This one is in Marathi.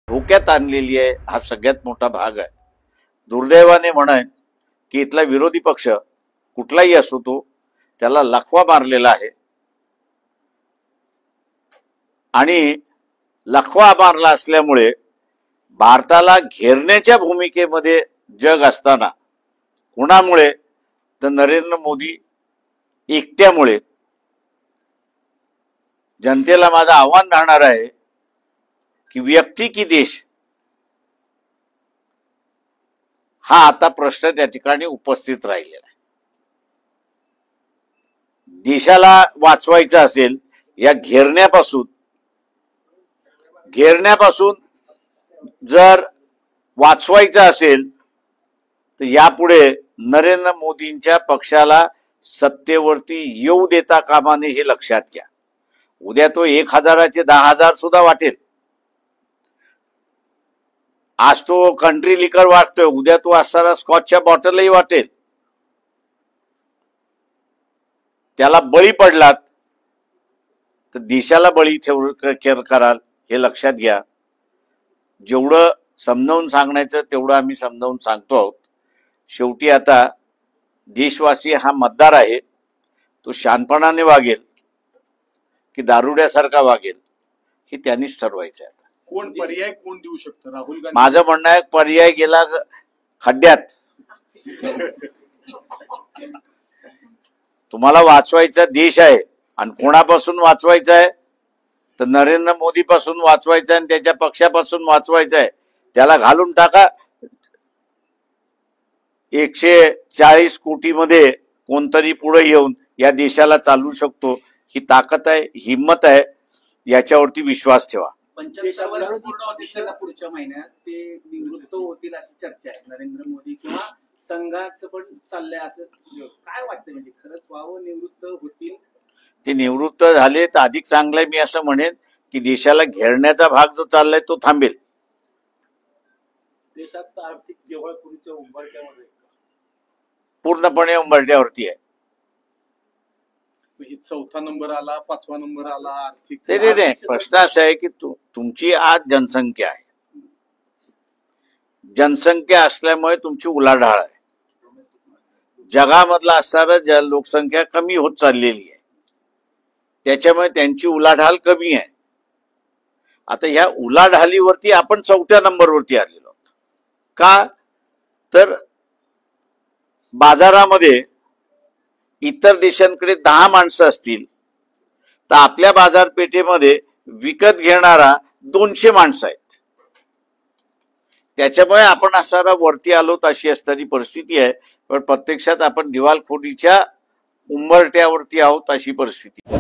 धोक्यात आणलेली आहे हा सगळ्यात मोठा भाग आहे। दुर्दैवाने म्हणेन की इथला विरोधी पक्ष कुठलाही असो तो त्याला लखवा मारलेला आहे आणि लखवा मारला असल्यामुळे भारताला घेरण्याच्या भूमिकेमध्ये जग असताना कोणामुळे तर नरेंद्र मोदी एकट्यामुळे जनतेला माझं आव्हान राहणार आहे की व्यक्ती की देश हा आता प्रश्न त्या ठिकाणी उपस्थित राहिलेला आहे। देशाला वाचवायचं असेल या घेरण्यापासून जर वाचवायचं असेल तर यापुढे नरेंद्र मोदींच्या पक्षाला सत्तेवरती येऊ देता कामा नये हे लक्षात घ्या। उद्या तो 1000चे 10,000 सुद्धा वाटेल। आज तो कंट्री लिकर वाटतोय, उद्या तो असताना स्कॉचच्या बॉटलही वाटेल। त्याला बळी पडलात तर देशाला बळी कराल हे लक्षात घ्या। जेवढं समजावून सांगण्याचं तेवढं आम्ही समजावून सांगतो आहोत। शेवटी आता देशवासी हा मतदार आहे, तो शानपणाने वागेल की दारुड्यासारखा वागेल हे त्यांनीच ठरवायचं आहे। कोण पर्याय कोण देऊ शकतो? राहुल गांधी। माझं म्हणणं आहे पर्याय गेला खड्ड्यात। तुम्हाला वाचवायचा देश आहे आणि कोणापासून वाचवायचा आहे तर नरेंद्र मोदी पासून वाचवायचा आणि त्याच्या पक्षापासून वाचवायचा आहे। त्याला घालून टाका 140 कोटीमध्ये कोणतरी पुढे येऊन या देशाला चालवू शकतो ही ताकद आहे, हिम्मत आहे, याच्यावरती विश्वास ठेवा। 45 वर्ष पूर्ण होतील पुढच्या महिन्यात ते निवृत्त होतील अशी चर्चा आहे। नरेंद्र मोदी किंवा संघाचं पण चाललंय असं काय वाटतं? म्हणजे खरंच व्हावं, निवृत्त होतील? ते निवृत्त झाले तर अधिक चांगलंय। मी असं म्हणेन की देशाला घेरण्याचा भाग जो चाललाय तो थांबेल। देशात आर्थिक दिवाळखोरीच्या उंबरठ्यामध्ये पूर्णपणे उंबरठ्यावरती आहे। चौथा नंबर आला, 5वा नंबर आला आर्थिक। ते प्रश्न असा आहे की तुमची आज जनसंख्या आहे, जनसंख्या असल्यामुळे तुमची उलाढाल आहे। जगामधला असणारा लोकसंख्या कमी होत चाललेली आहे, त्याच्यामुळे त्यांची उलाढाल कमी आहे। आता ह्या उलाढालीवरती आपण 4थ्या नंबरवरती आलेलो आहोत। का तर बाजारामध्ये इतर देशांकडे 10 माणसं असतील तर आपल्या बाजारपेठेमध्ये विकत घेणारा 200 माणसं आहेत। त्याच्यामुळे आपण असणारा वरती आलोत अशी असणारी परिस्थिती आहे, पण प्रत्यक्षात आपण दिवाळखोरीच्या उंबरठ्यावरती आहोत अशी परिस्थिती।